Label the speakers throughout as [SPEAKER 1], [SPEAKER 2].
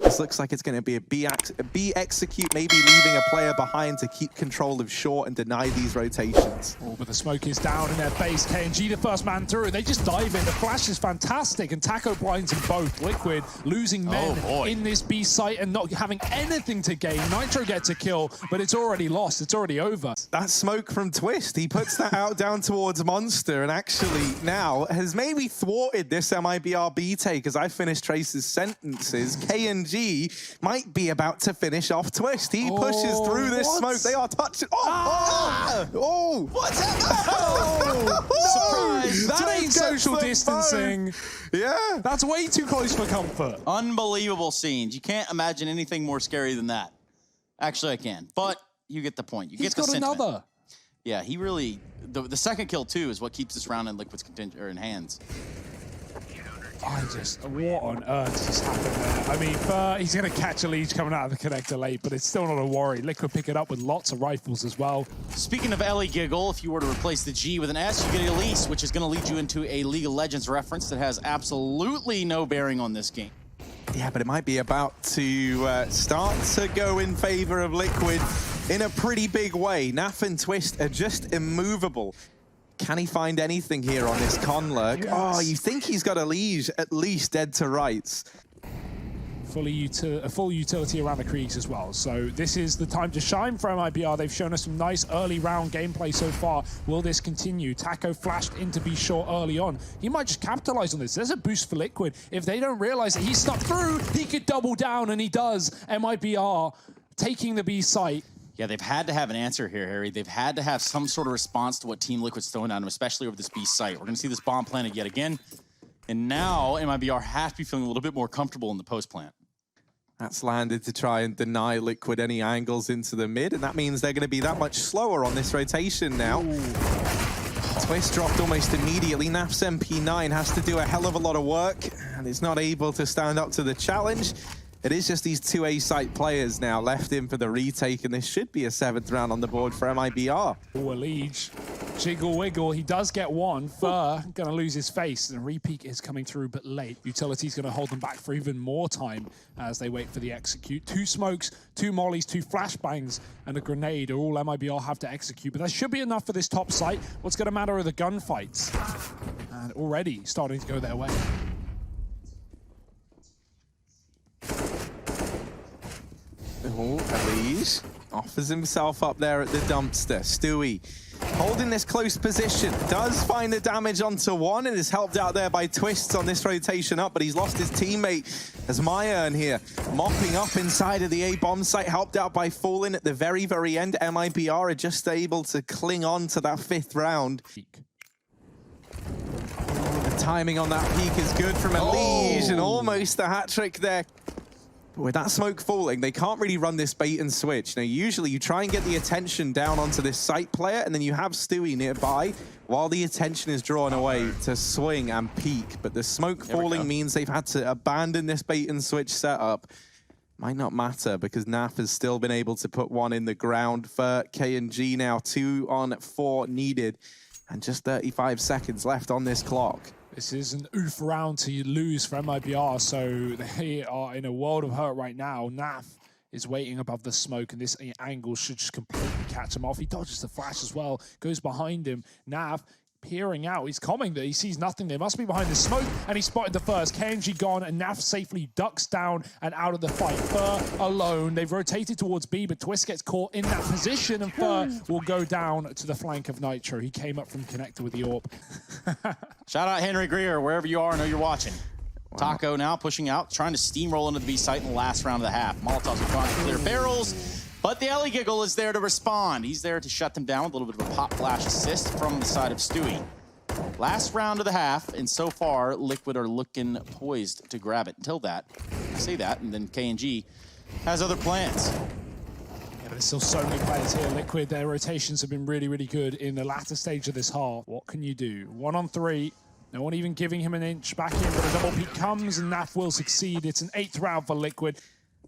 [SPEAKER 1] This looks like it's going to be a B execute, maybe leaving a player behind to keep control of short and deny these rotations.
[SPEAKER 2] Oh, but the smoke is down in their base. KNG, the first man through. They just dive in. The flash is fantastic, and Taco blinds them both. Liquid losing men in this B site and not having anything to gain. Nitro gets a kill, but it's already lost. It's already over.
[SPEAKER 1] That smoke from Twist, he puts that out down towards Monster, and actually now has maybe thwarted this MIBR B take. As I finish Trace's sentences, KNG might be about to finish off Twist. He pushes through this smoke. They are touching.
[SPEAKER 2] What's happening? Surprise! That ain't social distancing.
[SPEAKER 1] Yeah.
[SPEAKER 2] That's way too close for comfort.
[SPEAKER 3] Unbelievable scenes. You can't imagine anything more scary than that. Actually, I can, but you get the point. You get the sentiment.
[SPEAKER 2] Another.
[SPEAKER 3] Yeah, he really. The second kill too is what keeps this round in Liquid's in hands.
[SPEAKER 2] What on earth just happened there? I mean, he's going to catch a lead coming out of the connector late, but it's still not a worry. Liquid pick it up with lots of rifles as well.
[SPEAKER 3] Speaking of Ellie Giggle, if you were to replace the G with an S, you get Elise, which is going to lead you into a League of Legends reference that has absolutely no bearing on this game.
[SPEAKER 1] Yeah, but it might be about to start to go in favor of Liquid in a pretty big way. Naf and Twist are just immovable. Can he find anything here on this con lurk? Yes. Oh, you think he's got a Liege at least dead to rights.
[SPEAKER 2] A full utility around the creeks as well. So this is the time to shine for MIBR. They've shown us some nice early round gameplay so far. Will this continue? Taco flashed into be short early on. He might just capitalize on this. There's a boost for Liquid. If they don't realize that he's stuck through, he could double down, and he does. MIBR taking the B site.
[SPEAKER 3] Yeah, they've had to have an answer here, Harry. They've had to have some sort of response to what Team Liquid's throwing at them, especially over this B site. We're going to see this bomb planted yet again. And now MIBR has to be feeling a little bit more comfortable in the post plant.
[SPEAKER 1] That's landed to try and deny Liquid any angles into the mid, and that means they're going to be that much slower on this rotation now. Twist dropped almost immediately. Naf's MP9 has to do a hell of a lot of work, and is not able to stand up to the challenge. It is just these two A-site players now left in for the retake, and this should be a 7th round on the board for MIBR.
[SPEAKER 2] Oh, a Liege. Jiggle wiggle. He does get one. Fur going to lose his face, and Repeak is coming through, but late. Utility's going to hold them back for even more time as they wait for the execute. 2 smokes, 2 mollies, 2 flashbangs, and a grenade are all MIBR have to execute. But that should be enough for this top site. What's going to matter are the gunfights. And already starting to go their way.
[SPEAKER 1] Elise offers himself up there at the dumpster. Stewie holding this close position, does find the damage onto one and is helped out there by Twists on this rotation up, but he's lost his teammate as MIBR here mopping up inside of the A-bomb site, helped out by Fallen at the very, very end. MIBR are just able to cling on to that 5th round. The timing on that peak is good from Elise, and almost the hat trick there. But with that smoke falling, they can't really run this bait and switch. Now, usually you try and get the attention down onto this site player, and then you have Stewie nearby while the attention is drawn away to swing and peek. But the smoke falling means they've had to abandon this bait and switch setup. Might not matter because Naf has still been able to put one in the ground for KNG now. 2 on 4 needed, and just 35 seconds left on this clock.
[SPEAKER 2] This is an oof round to lose for MIBR, so they are in a world of hurt right now. Naf is waiting above the smoke, and this angle should just completely catch him off. He dodges the flash as well, goes behind him. Naf peering out. He's coming there. He sees nothing. They must be behind the smoke, and he spotted the first. KNG gone, and Naf safely ducks down and out of the fight. Fur alone. They've rotated towards B, but Twist gets caught in that position, and Fur will go down to the flank of Nitro. He came up from connector with the AWP.
[SPEAKER 3] Shout out Henry Greer, wherever you are, I know you're watching. Wow. Taco now pushing out, trying to steamroll into the B site in the last round of the half. Molotovs are trying to clear barrels, but the Ellie Giggle is there to respond. He's there to shut them down with a little bit of a pop flash assist from the side of Stewie. Last round of the half, and so far, Liquid are looking poised to grab it. Until that, I say that, and then KNG has other plans.
[SPEAKER 2] Yeah, but there's still so many players here. Liquid, their rotations have been really, really good in the latter stage of this half. What can you do? 1 on 3. No one even giving him an inch back in, but a double peek comes, and Naf will succeed. It's an 8th round for Liquid.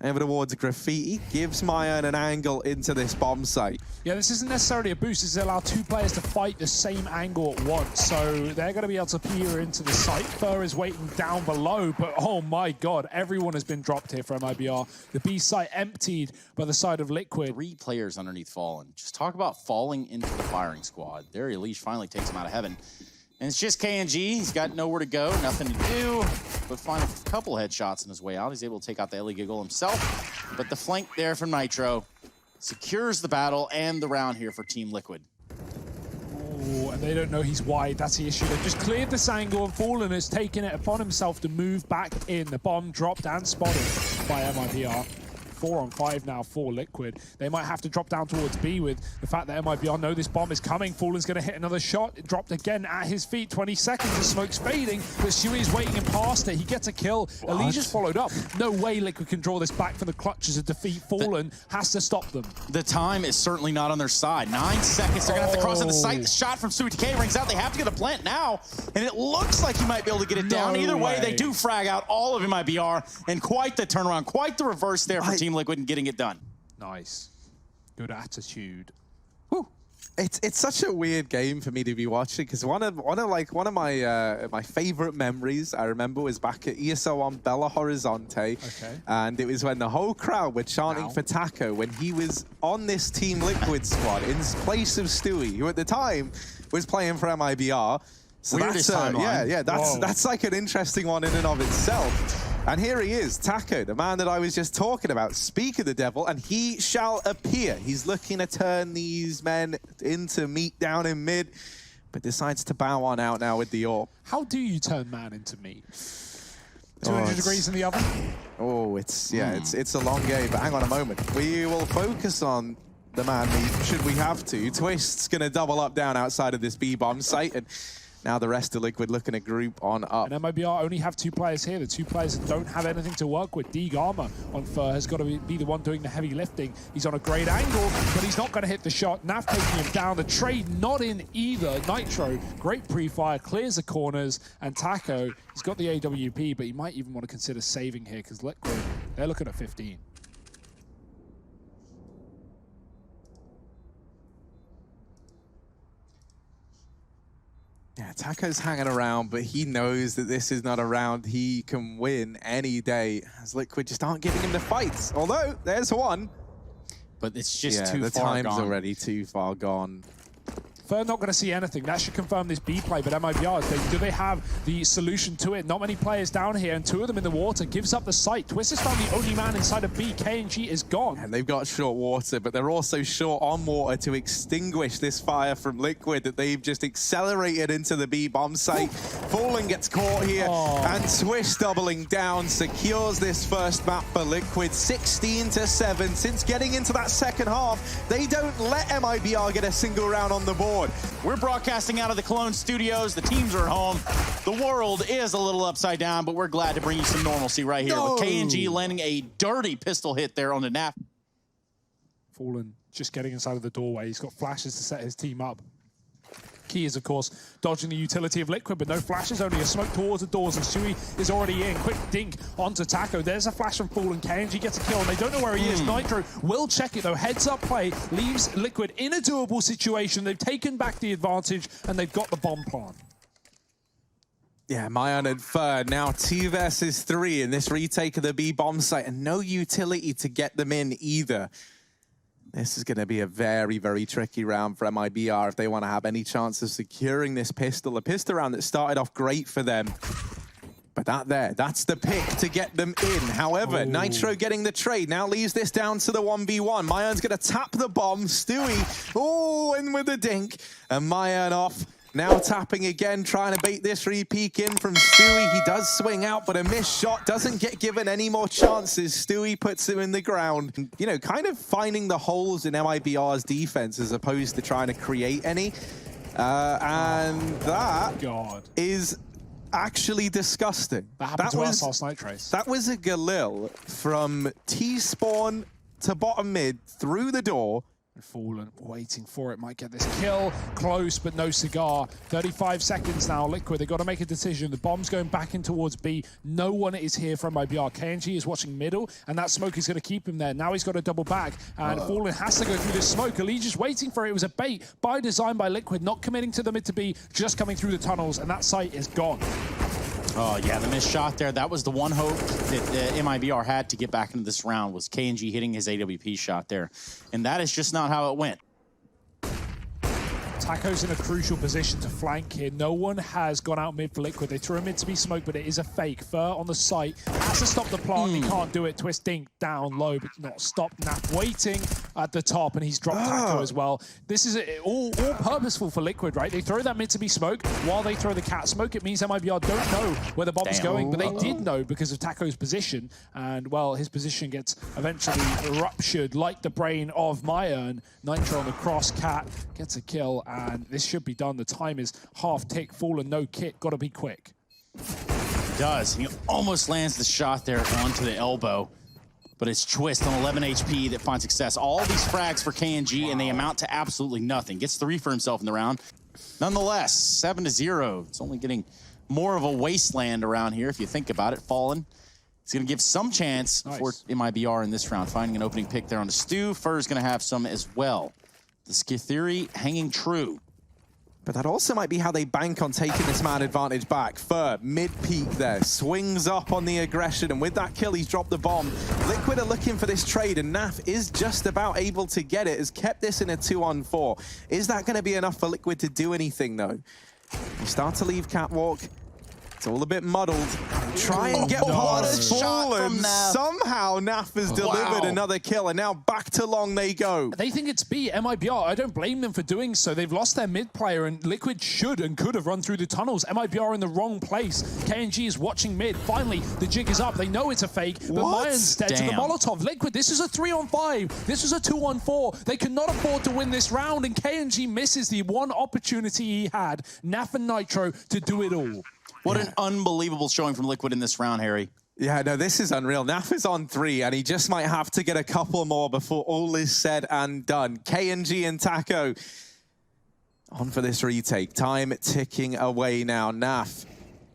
[SPEAKER 1] over towards Graffiti, gives MIBR an angle into this bomb site.
[SPEAKER 2] Yeah, this isn't necessarily a boost. This is allow two players to fight the same angle at once. So they're going to be able to peer into the site. Fur is waiting down below, but oh my god, everyone has been dropped here for MIBR. The B site emptied by the side of Liquid.
[SPEAKER 3] 3 players underneath Fallen. Just talk about falling into the firing squad. There, Elish finally takes him out of heaven. And it's just KNG. He's got nowhere to go, nothing to do, but find a couple headshots on his way out. He's able to take out the Ellie Giggle himself. But the flank there from Nitro secures the battle and the round here for Team Liquid.
[SPEAKER 2] Oh, and they don't know he's wide. That's the issue. They've just cleared this angle, and Fallen has taken it upon himself to move back in. The bomb dropped and spotted by MIBR. 4 on 5 now for Liquid. They might have to drop down towards B with the fact that MIBR know this bomb is coming. Fallen's going to hit another shot. It dropped again at his feet. 20 seconds, the smoke's fading, but Stewie is waiting in past it. He gets a kill. Elise just followed up. No way Liquid can draw this back from the clutches of defeat. Fallen has to stop them.
[SPEAKER 3] The time is certainly not on their side. 9 seconds, they're going to have to cross in the site. The shot from Stewie TK rings out. They have to get a plant now, and it looks like he might be able to get it down. Either way, they do frag out all of MIBR, and quite the turnaround, quite the reverse there for Team Liquid and getting it done.
[SPEAKER 2] Nice. Good attitude.
[SPEAKER 1] Whew. It's such a weird game for me to be watching, because one of my my favorite memories I remember was back at ESL on Belo Horizonte, and it was when the whole crowd were chanting for Taco when he was on this Team Liquid squad in place of Stewie, who at the time was playing for MIBR. So
[SPEAKER 3] Weirdest
[SPEAKER 1] timeline. That's like an interesting one in and of itself. And here he is, Taco, the man that I was just talking about. Speak of the devil, and he shall appear. He's looking to turn these men into meat down in mid, but decides to bow on out now with the AWP.
[SPEAKER 2] How do you turn man into meat? 200 degrees in the oven?
[SPEAKER 1] Oh, it's a long game, but hang on a moment. We will focus on the man meat, should we have to. Twist's going to double up down outside of this B-bomb site, and now the rest of Liquid looking to group on up.
[SPEAKER 2] And MIBR only have 2 players here. The 2 players that don't have anything to work with. Deeg Armor on Fur has got to be the one doing the heavy lifting. He's on a great angle, but he's not going to hit the shot. Nav taking him down. The trade not in either. Nitro, great pre-fire, clears the corners. And Taco, he's got the AWP, but he might even want to consider saving here because Liquid, they're looking at 15.
[SPEAKER 1] Yeah, Taco's hanging around, but he knows that this is not a round he can win any day, as Liquid just aren't giving him the fights. Although, there's one.
[SPEAKER 3] But it's just too
[SPEAKER 1] the
[SPEAKER 3] far
[SPEAKER 1] time's
[SPEAKER 3] gone.
[SPEAKER 1] already too far gone.
[SPEAKER 2] Fur not going to see anything. That should confirm this B play, but MIBR, do they have the solution to it? Not many players down here, and 2 of them in the water. Gives up the site. Twist has found the only man inside of B. KNG is gone.
[SPEAKER 1] And they've got short water, but they're also short on water to extinguish this fire from Liquid that they've just accelerated into the B bomb site. Fallen gets caught here, and Twist doubling down secures this first map for Liquid. 16-7. Since getting into that second half, they don't let MIBR get a single round on the board.
[SPEAKER 3] We're broadcasting out of the Cologne studios. The teams are at home. The world is a little upside down, but we're glad to bring you some normalcy right here with KNG landing a dirty pistol hit there on the nap.
[SPEAKER 2] Fallen just getting inside of the doorway. He's got flashes to set his team up. Key is, of course, dodging the utility of Liquid, but no flashes, only a smoke towards the doors, and Stewie is already in. Quick dink onto Taco. There's a flash from Fallen. KNG gets a kill, and they don't know where he is. Nitro will check it, though. Heads-up play leaves Liquid in a doable situation. They've taken back the advantage, and they've got the bomb plant.
[SPEAKER 1] Yeah, Mayan and Fur now 2 versus 3 in this retake of the B bomb site, and no utility to get them in either. This is going to be a very, very tricky round for MIBR if they want to have any chance of securing this pistol. A pistol round that started off great for them. But that's the pick to get them in. However, Nitro getting the trade now leaves this down to the 1v1. Mayan's going to tap the bomb. Stewie, in with the dink. And Mayan off. Now tapping again, trying to bait this re-peek in from Stewie. He does swing out, but a missed shot doesn't get given any more chances. Stewie puts him in the ground. You know, kind of finding the holes in MIBR's defense as opposed to trying to create any. And that is actually disgusting.
[SPEAKER 2] That happened to us last night, Trace.
[SPEAKER 1] That was a Galil from T-spawn to bottom mid, through the door,
[SPEAKER 2] And Fallen waiting for it, might get this kill. Close, but no cigar. 35 seconds now, Liquid. They've got to make a decision. The bomb's going back in towards B. No one is here from MIBR. KNG is watching middle, and that smoke is going to keep him there. Now he's got to double back, and Fallen has to go through this smoke. Elite just waiting for it. It was a bait by design by Liquid, not committing to the mid to B, just coming through the tunnels, and that site is gone.
[SPEAKER 3] Oh, yeah, the missed shot there. That was the one hope that MIBR had to get back into this round, was KNG hitting his AWP shot there. And that is just not how it went.
[SPEAKER 2] Taco's in a crucial position to flank here. No one has gone out mid for Liquid. They threw a mid to be smoke, but it is a fake. Fur on the site has to stop the plant. He can't do it. Twist Dink down low, but not stop. Nap waiting at the top, and he's dropped Taco as well. This is all purposeful for Liquid, right? They throw that mid to be smoke while they throw the cat smoke. It means MIBR don't know where the bomb's going, but they did know because of Taco's position. And, well, his position gets eventually ruptured like the brain of MIBR. Nitro on the cross. Cat gets a kill, and this should be done. The time is half tick. Fallen, no kit. Got to be quick.
[SPEAKER 3] He does. He almost lands the shot there onto the elbow, but it's Twist on 11 HP that finds success. All these frags for KNG, and they amount to absolutely nothing. Gets 3 for himself in the round. Nonetheless, 7-0. It's only getting more of a wasteland around here, if you think about it. Fallen. It's going to give some chance for MIBR in this round, finding an opening pick there on the Stu. Fur's going to have some as well. The skill theory hanging true.
[SPEAKER 1] But that also might be how they bank on taking this man advantage back. Fur, mid-peak there, swings up on the aggression, and with that kill, he's dropped the bomb. Liquid are looking for this trade, and Naf is just about able to get it, has kept this in a 2-on-4. Is that going to be enough for Liquid to do anything, though? You start to leave Catwalk. It's all a bit muddled. Try and get past Fallen. Somehow Naf has delivered another kill, and now back to long they go.
[SPEAKER 2] They think it's B, MIBR. I don't blame them for doing so. They've lost their mid player, and Liquid should and could have run through the tunnels. MIBR in the wrong place. KNG is watching mid. Finally, the jig is up. They know it's a fake, but Mayan's dead to the Molotov. Liquid, this is a 3-on-5. This is a 2-on-4. They cannot afford to win this round, and KNG misses the one opportunity he had, Naf and Nitro, to do it all.
[SPEAKER 3] What an unbelievable showing from Liquid in this round, Harry.
[SPEAKER 1] Yeah, no, this is unreal. Naf is on 3, and he just might have to get a couple more before all is said and done. KNG and Taco on for this retake. Time ticking away now. Naf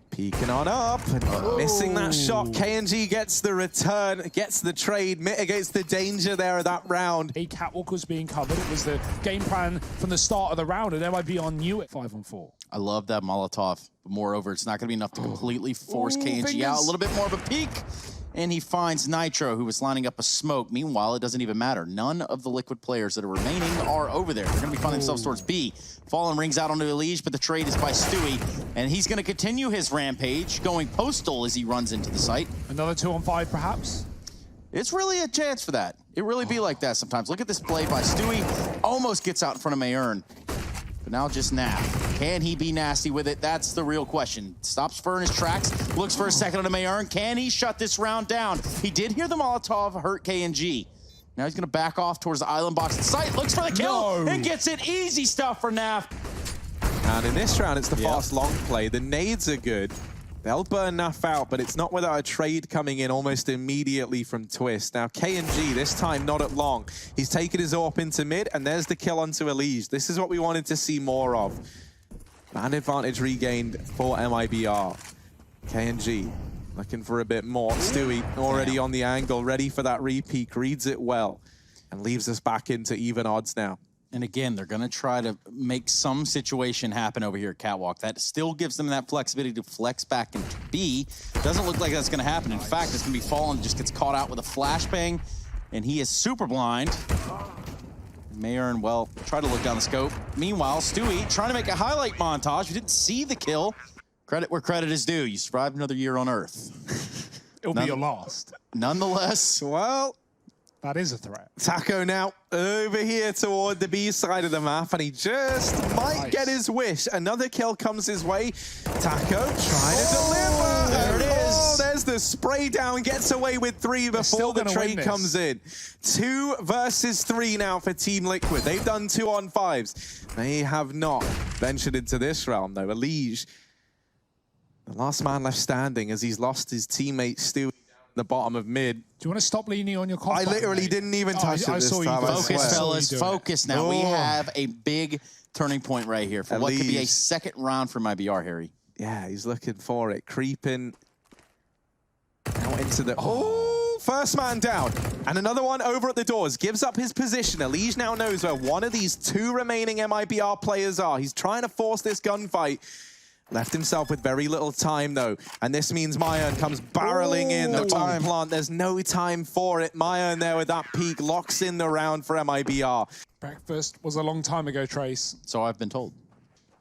[SPEAKER 1] peeking on up and missing that shot. KNG gets the return, gets the trade, mitigates the danger there of that round.
[SPEAKER 2] A Catwalk was being covered. It was the game plan from the start of the round, and MIBR knew it. 5-on-4.
[SPEAKER 3] I love that Molotov. But moreover, it's not going to be enough to completely force KNG out. A little bit more of a peek. And he finds Nitro, who was lining up a smoke. Meanwhile, it doesn't even matter. None of the Liquid players that are remaining are over there. They're going to be finding themselves towards B. Fallen rings out onto Elige, but the trade is by Stewie. And he's going to continue his rampage, going postal as he runs into the site.
[SPEAKER 2] Another 2-on-5, perhaps?
[SPEAKER 3] It's really a chance for that. It really be like that sometimes. Look at this play by Stewie. Almost gets out in front of Mayern. But now just Nap. Can he be nasty with it? That's the real question. Stops Fur in his tracks, looks for a second on Mayern. Can he shut this round down? He did hear the Molotov hurt KNG. Now he's going to back off towards the island box at sight, looks for the kill, and gets it. Easy stuff for Nap.
[SPEAKER 1] And in this round, it's the fast long play. The nades are good. They'll burn Naf out, but it's not without a trade coming in almost immediately from Twist. Now, KNG, this time not at long. He's taken his AWP into mid, and there's the kill onto Elige. This is what we wanted to see more of. Man advantage regained for MIBR. KNG looking for a bit more. Stewie already on the angle, ready for that repeat, reads it well, and leaves us back into even odds now.
[SPEAKER 3] And again, they're going to try to make some situation happen over here at Catwalk. That still gives them that flexibility to flex back into B. Doesn't look like that's going to happen. In fact, it's going to be Fallen, just gets caught out with a flashbang, and he is super blind. Mayern, well, try to look down the scope. Meanwhile, Stewie trying to make a highlight montage. You didn't see the kill. Credit where credit is due. You survived another year on Earth.
[SPEAKER 2] It'll be your last.
[SPEAKER 1] Nonetheless, well,
[SPEAKER 2] that is a threat.
[SPEAKER 1] Taco now over here toward the B side of the map, and he just might get his wish. Another kill comes his way. Taco trying to deliver.
[SPEAKER 3] There it is.
[SPEAKER 1] Oh, there's the spray down. Gets away with 3 before the trade comes in. 2 versus 3 now for Team Liquid. They've done 2-on-5s. They have not ventured into this round, though. Elige, the last man left standing as he's lost his teammate Stewie. the bottom of mid.
[SPEAKER 2] Do you want to stop leaning on your cough
[SPEAKER 1] I
[SPEAKER 2] button,
[SPEAKER 1] literally
[SPEAKER 2] mate?
[SPEAKER 1] didn't even touch it this time.
[SPEAKER 3] Focus, fellas.
[SPEAKER 2] Do it.
[SPEAKER 3] Focus now. We
[SPEAKER 1] Oh.
[SPEAKER 3] have a big turning point right here for what could be a second round for MIBR, Harry.
[SPEAKER 1] Yeah, he's looking for it. Creeping out into the... First man down. And another one over at the doors. Gives up his position. Elige now knows where one of these two remaining MIBR players are. He's trying to force this gunfight. Left himself with very little time, though. And this means MIBR comes barreling in. The bomb plant, there's no time for it. MIBR there with that peek locks in the round for MIBR.
[SPEAKER 2] Breakfast was a long time ago, Trace.
[SPEAKER 3] So I've been told.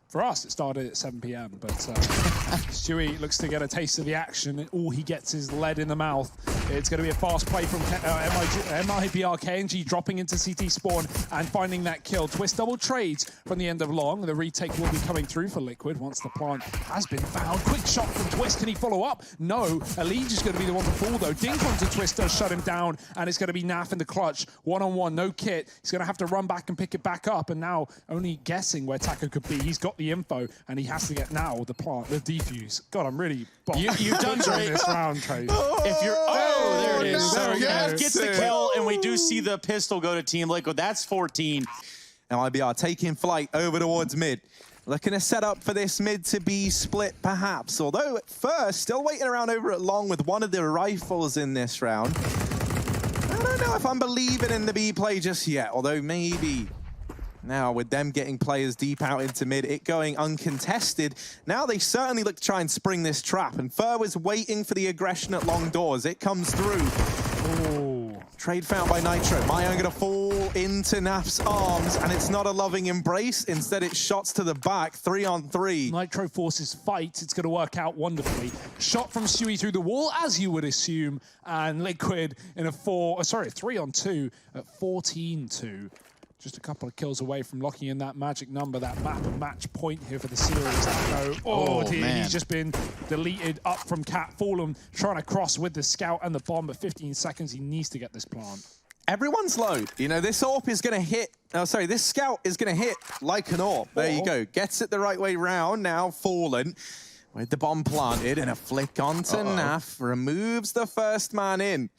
[SPEAKER 2] For us, it started at 7 p.m., but Stewie looks to get a taste of the action. All he gets is lead in the mouth. It's going to be a fast play from MIBR. KNG dropping into CT spawn and finding that kill. Twist double trades from the end of long. The retake will be coming through for Liquid once the plant has been found. Quick shot from Twist. Can he follow up? No. Elige is going to be the one to fall, though. Dink onto Twist does shut him down, and it's going to be Naf in the clutch. One-on-one, no kit. He's going to have to run back and pick it back up, and now only guessing where Taco could be. He's got the info, and he has to get now the plant, the defuse. God, I'm really
[SPEAKER 3] You've done great
[SPEAKER 2] this round, Trace.
[SPEAKER 3] If you're there it is.
[SPEAKER 2] No.
[SPEAKER 3] So
[SPEAKER 2] Yes.
[SPEAKER 3] gets the kill, and we do see the pistol go to Team Liquid. That's 14.
[SPEAKER 1] Now MIBR taking flight over towards mid. Looking to set up for this mid to be split, perhaps. Although at first, still waiting around over at long with one of the rifles in this round. I don't know if I'm believing in the B play just yet, although maybe. Now, with them getting players deep out into mid, it going uncontested, now they certainly look to try and spring this trap. And Fur was waiting for the aggression at long doors. It comes through.
[SPEAKER 2] Oh.
[SPEAKER 1] Trade found by Nitro. MIBR going to fall into Naf's arms, and it's not a loving embrace. Instead, it's shots to the back, 3-on-3.
[SPEAKER 2] Nitro forces fight. It's going to work out wonderfully. Shot from Stewie through the wall, as you would assume, and Liquid in a 3-on-2 at 14-2. Just a couple of kills away from locking in that magic number, that map and match point here for the series. Oh dear,
[SPEAKER 3] man.
[SPEAKER 2] He's just been deleted up from Cat. Fallen trying to cross with the scout and the bomb, but 15 seconds, he needs to get this plant.
[SPEAKER 1] Everyone's low. You know, this AWP is going to hit. Oh, sorry, this scout is going to hit like an AWP. There you go. Gets it the right way round. Now Fallen with the bomb planted and a flick onto Naf. Removes the first man in.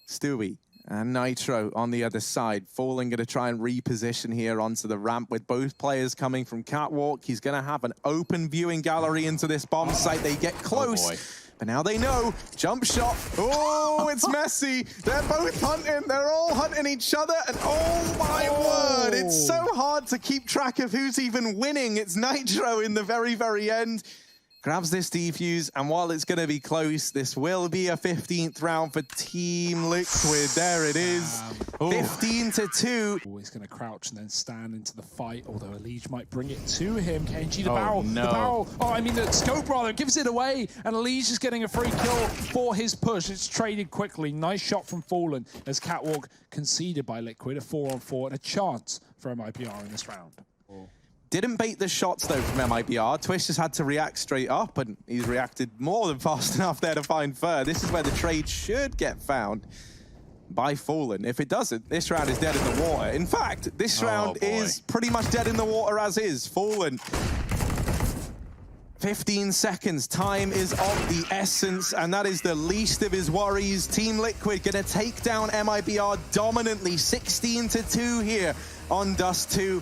[SPEAKER 1] Stewie and Nitro on the other side. Fallen going to try and reposition here onto the ramp with both players coming from Catwalk. He's going to have an open viewing gallery into this bomb site. They get close. But now they know. Jump shot. Oh, it's messy. They're both hunting. They're all hunting each other. And oh my word, it's so hard to keep track of who's even winning. It's Nitro in the very, very end. Grabs this defuse, and while it's going to be close, this will be a 15th round for Team Liquid. There it is, 15-2.
[SPEAKER 2] Always going to crouch and then stand into the fight, although Elige might bring it to him. KNG, the barrel. The scope rather, gives it away, and Elige is getting a free kill for his push. It's traded quickly. Nice shot from Fallen as Catwalk conceded by Liquid, a 4-on-4 and a chance for MIBR in this round.
[SPEAKER 1] Didn't bait the shots, though, from MIBR. Twist has had to react straight up, and he's reacted more than fast enough there to find Fur. This is where the trade should get found by Fallen. If it doesn't, this round is dead in the water. In fact, this round is pretty much dead in the water as is. Fallen, 15 seconds. Time is of the essence, and that is the least of his worries. Team Liquid going to take down MIBR dominantly, 16-2 here on Dust 2.